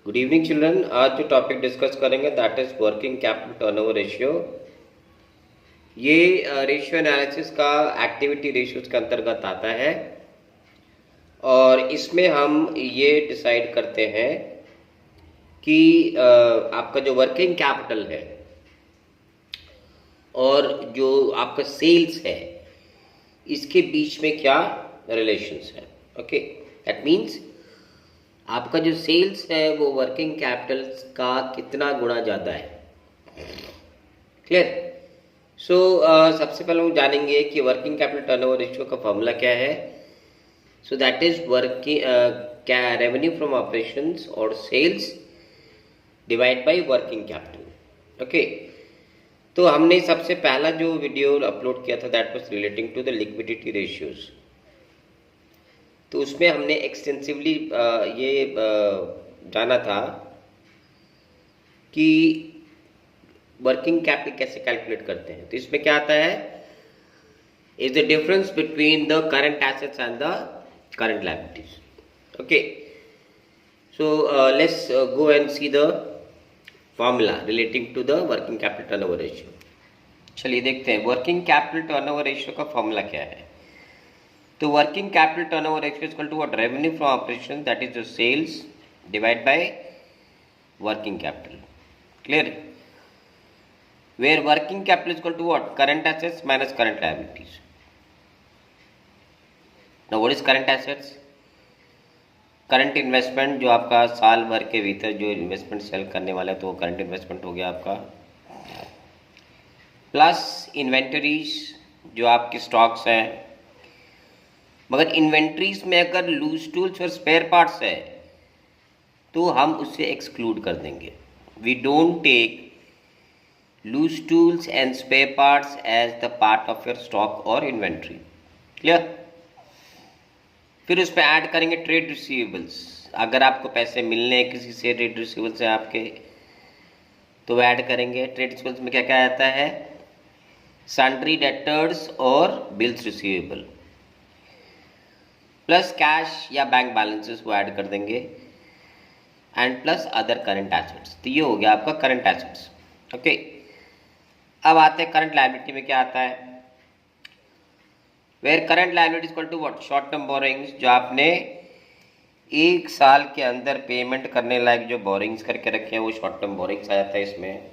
Good evening children. आज जो topic discuss करेंगे that is working capital turnover ratio. ये रेशियो एनालिसिस का एक्टिविटी रेशियोज के अंतर्गत आता है और इसमें हम ये डिसाइड करते हैं कि आपका जो वर्किंग कैपिटल है और जो आपका सेल्स है इसके बीच में क्या रिलेशंस है। ओके, दैट मीन्स आपका जो सेल्स है वो वर्किंग कैपिटल का कितना गुना ज़्यादा है। क्लियर? सो सबसे पहले हम जानेंगे कि वर्किंग कैपिटल टर्नओवर रेशियो का फॉर्मूला क्या है। सो दैट इज वर्किंग क्या रेवेन्यू फ्रॉम ऑपरेशंस और sales divide by working capital. Okay, तो हमने सबसे पहला जो वीडियो अपलोड किया था that was relating to the liquidity ratios. तो उसमें हमने एक्सटेंसिवली ये जाना था कि वर्किंग कैपिटल कैसे कैलकुलेट करते हैं। तो इसमें क्या आता है, is the difference between the current assets and the current liabilities. Okay, so let's go and see the formula relating to the working capital turnover ratio. चलिए देखते हैं वर्किंग कैपिटल टर्नओवर रेशियो का फॉर्मूला क्या है। तो working capital turnover ratio is equal to what, revenue from operation that is the sales divide by working capital. Clear? Where working capital is equal to what, current assets minus current liabilities. Now what is current assets? Current investment जो आपका साल भर के भीतर जो investment sell करने वाला है तो वो करंट इन्वेस्टमेंट हो गया आपका, प्लस इन्वेंटरीज जो आपके स्टॉक्स हैं। मगर इन्वेंट्रीज में अगर लूज टूल्स और स्पेयर पार्ट्स है तो हम उससे एक्सक्लूड कर देंगे। We don't take loose tools and spare parts as the part of your stock और इन्वेंट्री। क्लियर? फिर उस पर ऐड करेंगे ट्रेड रिसीवेबल्स। अगर आपको पैसे मिलने हैं किसी से, ट्रेड रिसीवेबल्स है आपके, तो वो ऐड करेंगे। ट्रेड रिसीवेबल्स में क्या क्या आता है, सन्ड्री डेटर्स और बिल्स रिसीवेबल, प्लस कैश या बैंक बैलेंसेस वो ऐड कर देंगे, and plus other current assets. तो ये हो गया आपका करंट एसेट्स। ओके, अब आते हैं करंट लायबिलिटी में क्या आता है। Where current liability is equal to what, short term borrowings, जो आपने एक साल के अंदर पेमेंट करने लायक जो बोरिंग्स करके रखे हैं वो शॉर्ट टर्म बोरिंग्स आ जाता है इसमें।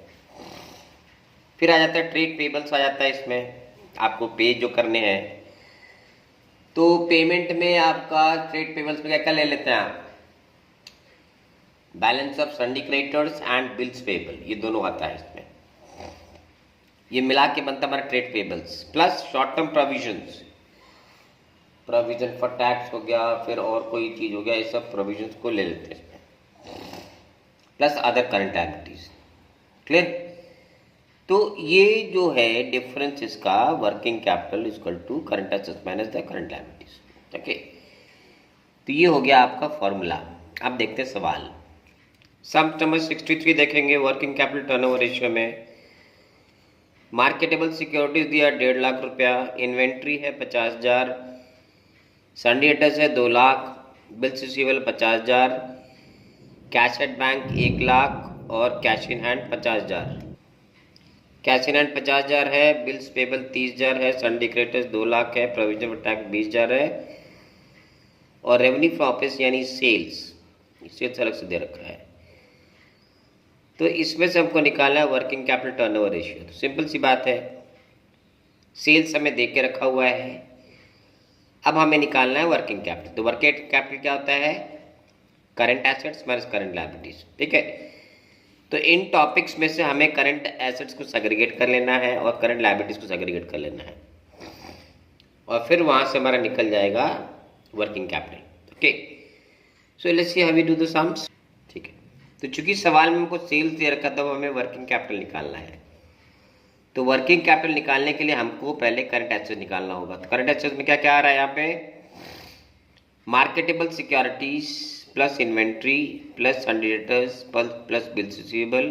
फिर आ जाता है ट्रेड पेबल्स आ जाता है इसमें, आपको पे जो करने हैं। तो पेमेंट में आपका ट्रेड पेबल्स में क्या क्या ले लेते हैं आप, balance of सन्डी creditors and bills payable, ये दोनों आता है इसमें। ये मिला के बनता हमारा trade payables, plus short term provisions, provision for tax हो गया, फिर और कोई चीज हो गया, ये सब प्रोविजंस को ले लेते हैं इसमें, plus other current liabilities. Clear? तो ये जो है डिफरेंस इसका working capital equal to current assets minus the current liabilities. Okay, तो ये हो गया आपका फॉर्मूला। अब देखते हैं सवाल। सम नंबर 63 देखेंगे वर्किंग कैपिटल टर्नओवर रेशियो में। मार्केटेबल सिक्योरिटीज दिया 1.5 लाख रुपया, इन्वेंट्री है 50,000, सन्डी डेटर्स है 2 lakh, bills receivable 50,000, cash at bank 1 lakh और cash in hand 50,000। Cash in hand 50,000 है, बिल्स पेबल 30,000 है, सन्डी क्रेडिटर्स 2 लाख है, प्रोविजन फॉर टैक्स 20,000 है, और रेवेन्यू फ्रॉम ऑफिस यानी सेल्स अलग से दे रखा है। तो इसमें से हमको निकालना है वर्किंग कैपिटल टर्नओवर रेशियो। तो सिंपल सी बात है, सेल्स हमें दे के रखा हुआ है, अब हमें निकालना है वर्किंग कैपिटल। तो वर्किंग कैपिटल क्या होता है, current assets minus current liabilities. ठीक है, तो इन टॉपिक्स में से हमें करंट एसेट्स को सेग्रीगेट कर लेना है और करंट लायबिलिटीज को सेग्रीगेट कर लेना है, और फिर वहां से हमारा निकल जाएगा working capital. Okay, so let's see how we do the sums. ठीक है, तो चूंकि सवाल में हमको सेल्स दे रखा था, हमें वर्किंग कैपिटल निकालना है। तो वर्किंग कैपिटल निकालने के लिए हमको पहले करंट एसेट्स निकालना होगा। तो करंट एसेट्स में क्या क्या आ रहा है यहाँ पे, marketable securities plus inventory plus sundry debtors plus bills receivable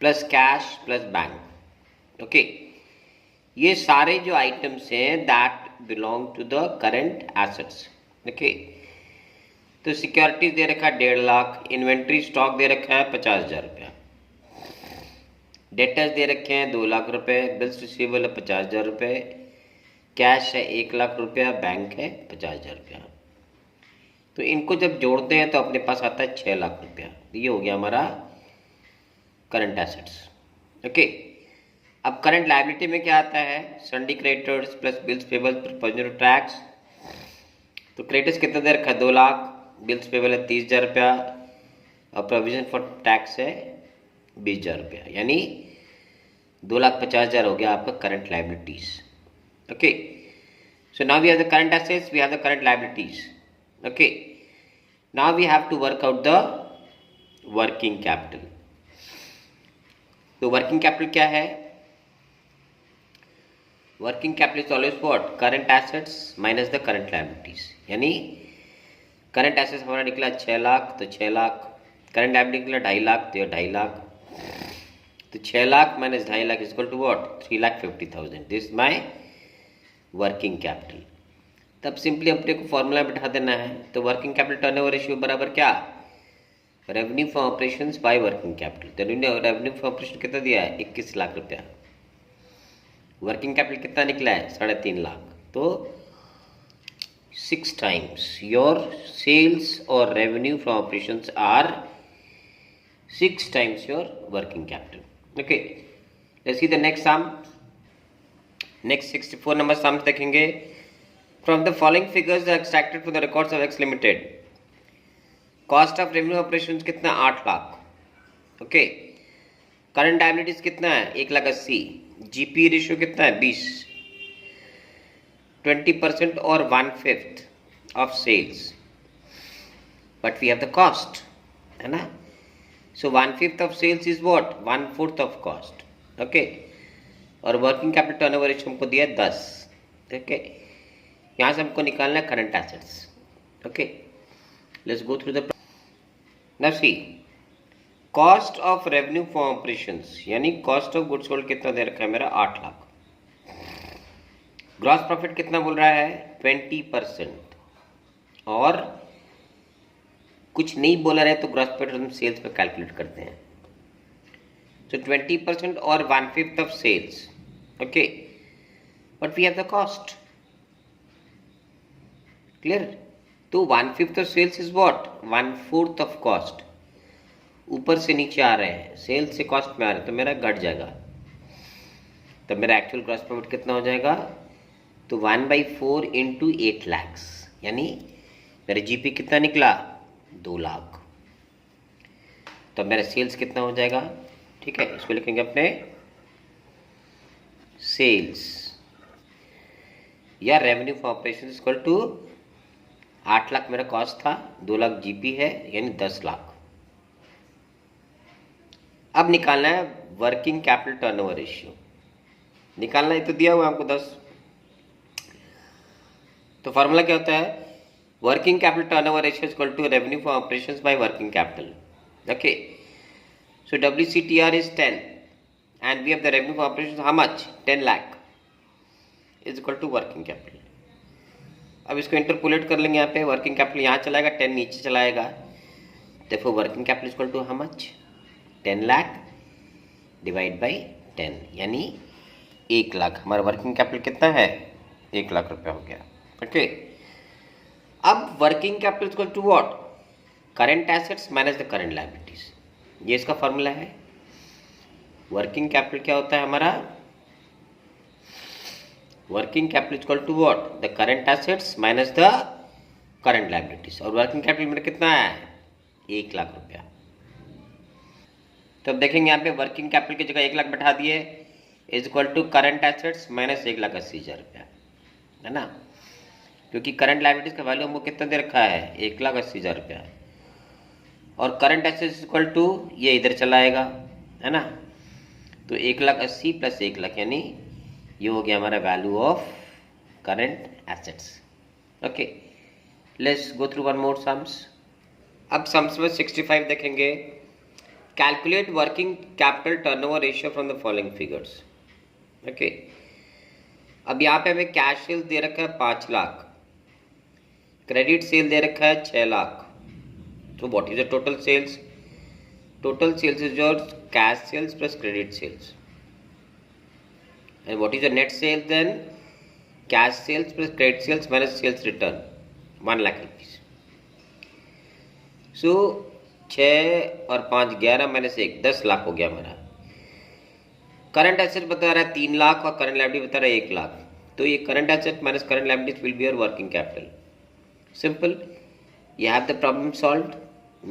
plus cash plus bank. Okay, ये सारे जो आइटम्स हैं that belong to the current assets. Okay, तो सिक्योरिटीज दे रखा है 1.5 लाख, इन्वेंट्री स्टॉक दे रखा है 50,000 रुपया, डेटर्स दे रखे हैं 2 लाख रुपए, बिल्स रिसीवेबल है 50,000 रुपये, कैश है 1 लाख रुपया, बैंक है 50,000 रुपया। तो इनको जब जोड़ते हैं तो अपने पास आता है 6 लाख रुपया। ये हो गया हमारा करंट एसेट्स। ओके, अब करंट लायबिलिटी में क्या आता है? सन्डी creditors plus bills payable provision tax. तो क्रेडिटर्स कितना दे रखा है? 2 लाख, बिल्स पेबल है 30,000 रुपया और प्रोविजन फॉर टैक्स है 20,000 रुपया, यानी 2,50,000 हो गया आपका current liabilities. Okay, so now we have the current assets, we have the current liabilities. Okay, now we have to work out the working capital. तो working capital क्या है? Working capital is always what? Current assets minus the current liabilities. यानी current assets हमारा निकला 6 लाख, तो 6 lakh, current liability निकला 2.5 लाख, तो 2.5 लाख, तो 6 lakh minus 2.5 lakh is equal to what? 3,50,000. This is my working capital. तब सिंपली अपने को फॉर्मूला बिठा देना है। तो वर्किंग कैपिटल टर्नओवर रेशियो बराबर क्या? Revenue from operations by working capital. तो रेवेन्यू फ्रॉम ऑपरेशन कितना दिया है? 21 लाख रुपया। वर्किंग कैपिटल कितना निकला है? 3.5 लाख। तो 6 टाइम्स योर सेल्स और revenue from operations are 6 times your working capital. Okay, let's see the next sum. Next 64 number sums देखेंगे। From the following figures extracted from the records of X limited. Cost of revenue operations कितना? 8 lakh. Okay, current liabilities कितना है? 1,80,000। GP ratio कितना है? 20। 20% और 1/5 of sales, but we have the cost, है ना? So 1/5 of sales is what? 1/4 of cost. Okay, और working capital turnover ratio हमको दिया 10। ओके, यहाँ से हमको निकालना है current assets. Okay, let's go through the. Now see, cost of revenue from operations यानी कॉस्ट ऑफ गुड्स सोल्ड कितना दे रखा है मेरा? 8 लाख। ग्रॉस प्रॉफिट कितना बोल रहा है? 20%। और कुछ नहीं बोला रहे तो ग्रॉस प्रॉफिट हम सेल्स पे कैलकुलेट करते हैं। तो 20% और 1/5 of sales. Okay, but we have the cost. Clear? तो 1/5 of sales is what? 1/4 of cost. ऊपर से नीचे आ रहे हैं, सेल्स से कॉस्ट में आ रहे हैं, तो मेरा घट जाएगा। तब मेरा एक्चुअल ग्रॉस प्रॉफिट कितना हो जाएगा? तो 1/4 इंटू 8 लैक्स, यानी मेरा जीपी कितना निकला? 2 लाख। तो मेरा सेल्स कितना हो जाएगा? ठीक है, इसको लिखेंगे अपने सेल्स या revenue from operation equal to 8 lakh मेरा कॉस्ट था, 2 लाख जीपी है, यानी 10 लाख। अब निकालना है वर्किंग कैपिटल टर्नओवर रेशियो। निकालना है तो दिया हुआ हमको 10। तो फॉर्मूला क्या होता है? Working capital turnover ratio equal to revenue from operations by working capital. Okay, so WCTR is 10 and we have the revenue for operations how much? 10 lakh is equal to working capital. अब इसको interpolate कर लेंगे यहाँ पे। Working capital यहाँ चलाएगा, 10 नीचे चलाएगा, देखो working capital equal to how much? 10 lakh divide by 10, यानी 1 लाख। हमारा वर्किंग कैपिटल कितना है? 1 लाख रुपया हो गया। ओके, अब working capital equal to what? Current assets minus the current liabilities. ये इसका फॉर्मूला है। वर्किंग कैपिटल क्या होता है हमारा? Working capital equal to what? The current assets minus the current liabilities. और वर्किंग कैपिटल मेरा कितना है? 1 लाख रुपया। तो अब देखेंगे यहाँ पे वर्किंग कैपिटल की जगह 1 लाख बैठा दिए, is equal to current assets minus 1,80,000 रुपया, है ना? क्योंकि करंट लायबिलिटीज का वैल्यू हमको कितना दे रखा है? 1,80,000 रुपया। और करंट एसेट्स इक्वल टू ये इधर चला आएगा, है ना? तो 1,80,000 प्लस 1 लाख, यानी ये हो गया हमारा value of current assets. Okay, let's go through one more sums. अब सम्स में 65 देखेंगे। Calculate working capital turnover ratio from the following figures. Okay, अब यहाँ पे हमें कैश सेल्स दे रखा है 5 लाख, क्रेडिट सेल दे रखा है 6 lakh, So what is the total sales? Total sales is your cash sales plus credit sales. And what is the net sales then? Cash sales plus credit sales minus sales return, 1 lakh rupees. So 6 और 5 11 minus 1 10 lakh हो गया हमारा. Current asset बता रहा है 3 लाख और current liability बता रहा है 1 लाख. तो ये current asset minus current liabilities will be your working capital. Simple. You have the problem solved.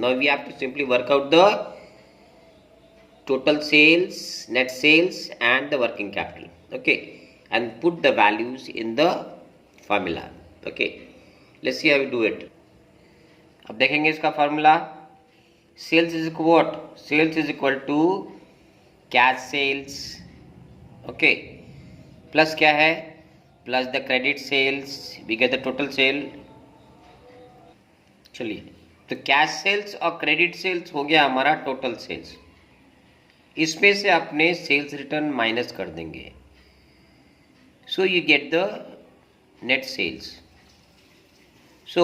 Now we have to simply work out the total sales, net sales and the working capital. Okay, and put the values in the formula. Okay, let's see how we do it. अब देखेंगे इसका formula. Sales is equal what? Sales is equal to cash sales. Okay, plus क्या है? Plus the credit sales. We get the total sale. चलिए, तो cash sales और credit sales हो गया हमारा टोटल सेल्स. इसमें से अपने सेल्स रिटर्न माइनस कर देंगे. So you get the net sales. So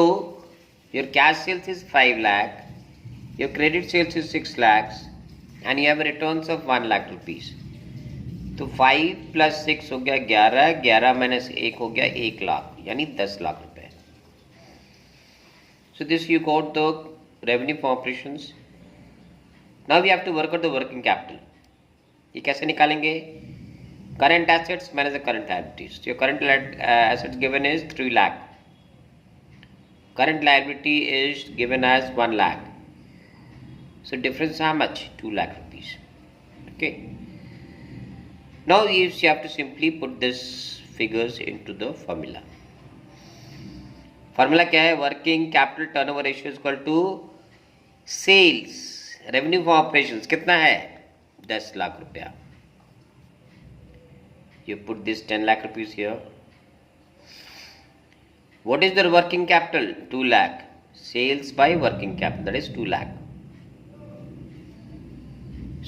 your cash sales is 5 lakh, your credit sales is 6 lakhs and you have returns of 1 lakh rupees. तो 5 + 6 हो गया 11, 11 माइनस 1 हो गया 1 लाख, यानी 10 लाख रुपए. So this you got the revenue from operations. Now we have to work out the working capital. ये कैसे निकालेंगे? Current assets minus the current liabilities. So your current assets given is 3 lakh. Current liability is given as 1 lakh. So difference is how much? 2 lakh rupees. Okay. Now you have to simply put this figures into the formula. Formula क्या है? Working capital turnover ratio equal to sales revenue from operations. कितना है? 10 लाख रुपया. You put this 10 lakh rupees here. What is the working capital? 2 lakh. Sales by working capital, that is 2 lakh.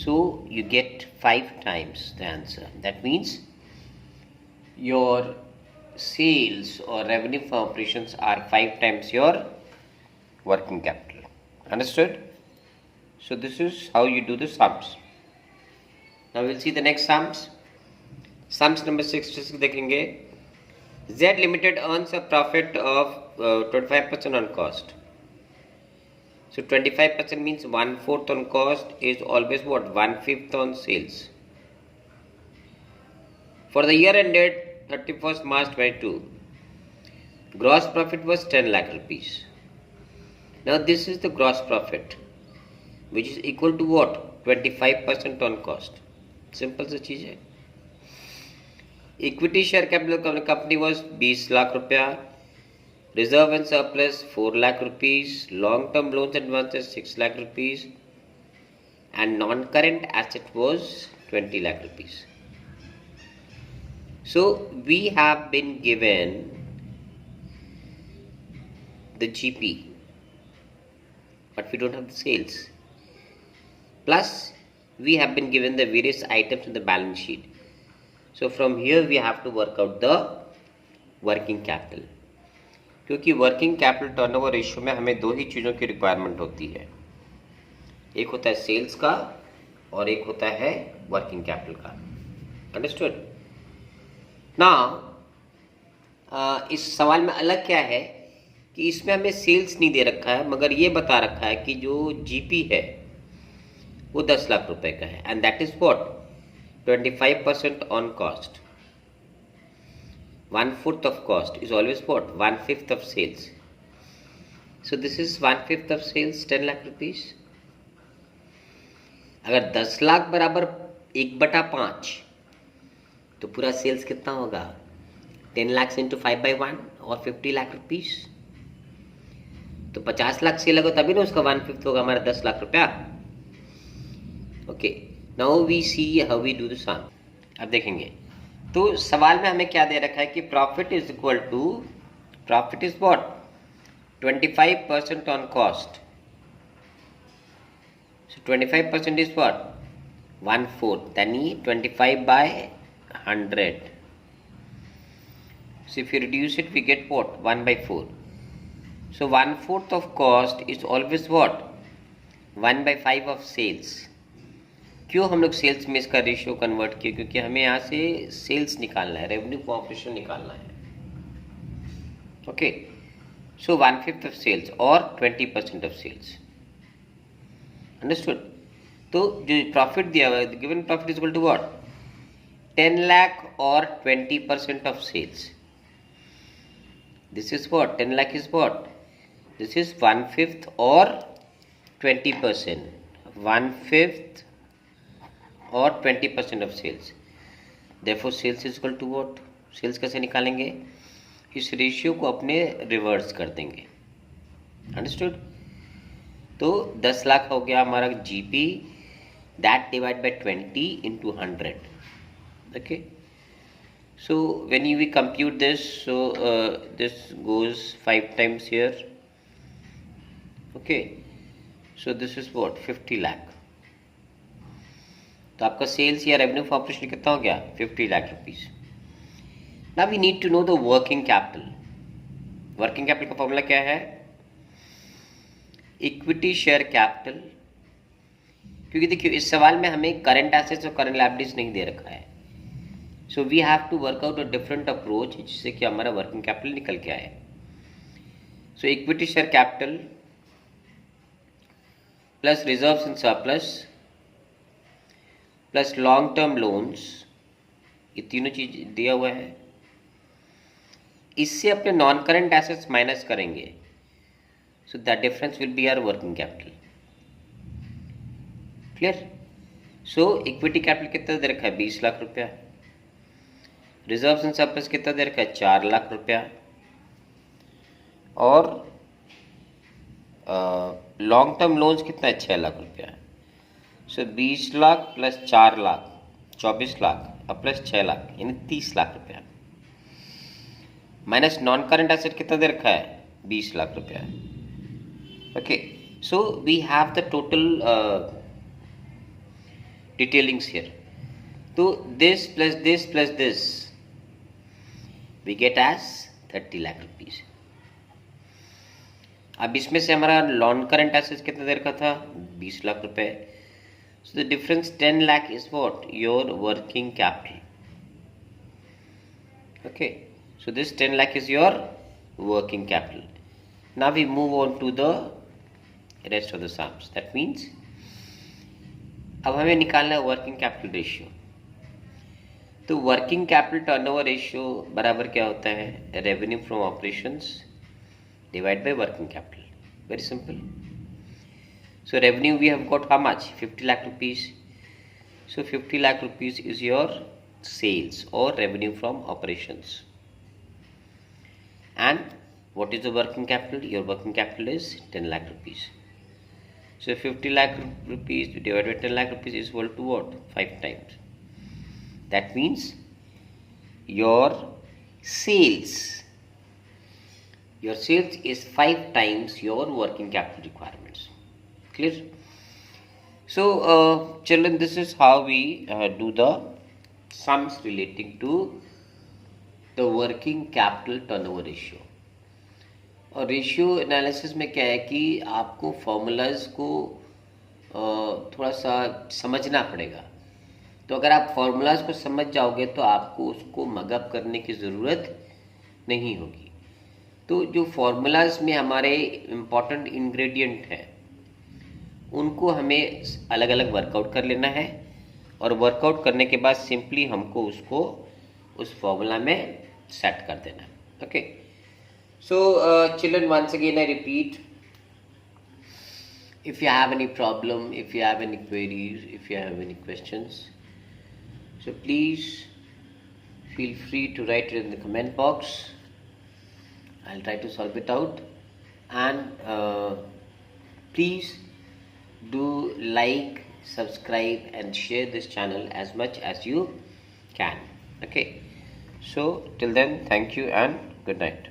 So you get 5 times the answer. That means your sales or revenue from operations are 5 times your working capital. Understood? So this is how you do the sums. Now we'll see the next sums. Sums number 66 देखेंगे. Z Limited earns a profit of 25% on cost. So 25% means 1/4 on cost is always what? 1/5 on sales. For the year ended 31st March 22, gross profit was 10 lakh rupees. Now this is the gross profit, which is equal to what? 25% on cost. Simple सा चीज है. Equity share capital of the company was 20 lakh रुपया. Reserve and surplus 4 lakh rupees. Long term loans and advances 6 lakh rupees. And non-current asset was 20 lakh rupees. So we have been given the GP, but we don't have the sales. Plus we have been given the various items in the balance sheet. So from here we have to work out the working capital. क्योंकि working capital turnover ratio में हमें 2 ही चीज़ों की requirement होती है. एक होता है सेल्स का और एक होता है वर्किंग कैपिटल का. अंडरस्टूड? नाउ इस सवाल में अलग क्या है कि इसमें हमें सेल्स नहीं दे रखा है, मगर ये बता रखा है कि जो जीपी है वो 10 लाख रुपए का है. And that is what? 25% on cost. 1/4 of cost is always what? 1/5 of sales. So this is 1/5 of sales, 10 lakh rupees. अगर 10 लाख बराबर 1/5 तो पूरा सेल्स कितना होगा? 10 lakhs into 5/1 और 50 lakh rupees. तो 50 लाख सेल लगा तभी ना उसका 1/5 होगा हमारा 10 लाख रुपया. Okay, now we see how we do the sum. अब देखेंगे तो सवाल में हमें क्या दे रखा है कि profit is equal to, profit is what? 25% on cost. So 25% is what? 1/4, यानी 25/100. So if you reduce it, we get what? 1/4. So 1/4 of cost is always what? 1/5 of sales. क्यों हम लोग सेल्स में इसका रेशियो कन्वर्ट किए? क्योंकि हमें यहाँ से सेल्स निकालना है, रेवेन्यू फ्रॉम ऑपरेशन निकालना है. ओके, सो 1/5 ऑफ सेल्स और 20% ऑफ सेल्स. अंडरस्टूड? तो जो प्रॉफिट दिया हुआ है, given profit is equal to what? 10 lakh और 20% of sales. This is what? 10 lakh is what? This is 1/5 और 20%. 1/5 और 20% of sales. Therefore sales is equal to what? Sales कैसे निकालेंगे? इस रेशियो को अपने रिवर्स कर देंगे. अंडरस्टूड? तो 10 लाख हो गया हमारा GP, that divide by 20 into 100. Okay, so when we compute this, so this goes 5 times here. Okay, so this is what? 50 lakh. तो आपका सेल्स या रेवेन्यू फॉर ऑपरेशन कितना हो गया? 50 lakh rupees. Now we need to know the working capital. Working capital का formula क्या है? Equity share capital. क्योंकि देखिए इस सवाल में हमें करंट एसेट्स और करंट लायबिलिटीज नहीं दे रखा है. So we have to work out a different approach जिससे कि हमारा वर्किंग कैपिटल निकल के आए. So equity share capital plus reserves and surplus plus long term loans, ये तीनों चीज दिया हुआ है. इससे अपने नॉन करंट एसेट्स माइनस करेंगे. So that difference will be our working capital. Clear? So equity capital कितना दे रखा है? 20 लाख रुपया. रिजर्व्स एंड सरप्लस कितना दे रखा है? 4 लाख रुपया. और लॉन्ग टर्म लोन्स कितना है? 6 लाख रुपया. सो 20 लाख प्लस 4 लाख 24 लाख और प्लस 6 लाख यानी 30 लाख रुपया. माइनस नॉन करंट एसेट कितना दे रखा है? 20 लाख रुपया. Okay, so we have the total detailings here. तो this plus this we get as 30 lakh rupees. अब इसमें से हमारा नॉन करंट एसेट्स कितना दे रखा था? 20 लाख रुपए. So the difference 10 lakh is what? Your working capital. Okay, so this 10 lakh is your working capital. Now we move on to the rest of the sums. That means अब हमें निकालना है working capital ratio. तो working capital turnover ratio बराबर क्या होता है? Revenue from operations divide by working capital. Very simple. So revenue we have got how much? 50 lakh rupees. So 50 lakh rupees is your sales or revenue from operations. And what is the working capital? Your working capital is 10 lakh rupees. So 50 lakh rupees divided by 10 lakh rupees is equal to what? 5 times. That means your sales is 5 times your working capital requirements. Clear? So children, this is how we do the sums relating to the working capital turnover ratio. और ratio analysis में क्या है कि आपको formulas को थोड़ा सा समझना पड़ेगा. तो अगर आप फॉर्मूलाज को समझ जाओगे तो आपको उसको मगअप करने की ज़रूरत नहीं होगी. तो जो फॉर्मूलाज में हमारे इम्पॉर्टेंट इंग्रेडिएंट हैं उनको हमें अलग अलग वर्कआउट कर लेना है और वर्कआउट करने के बाद सिंपली हमको उसको उस फॉर्मूला में सेट कर देना है. Okay, so children, once again I repeat, if you have any problem, if you have any queries, if you have any questions, so please feel free to write it in the comment box. I'll try to solve it out. And please do like, subscribe and share this channel as much as you can. Okay, so till then, thank you and good night.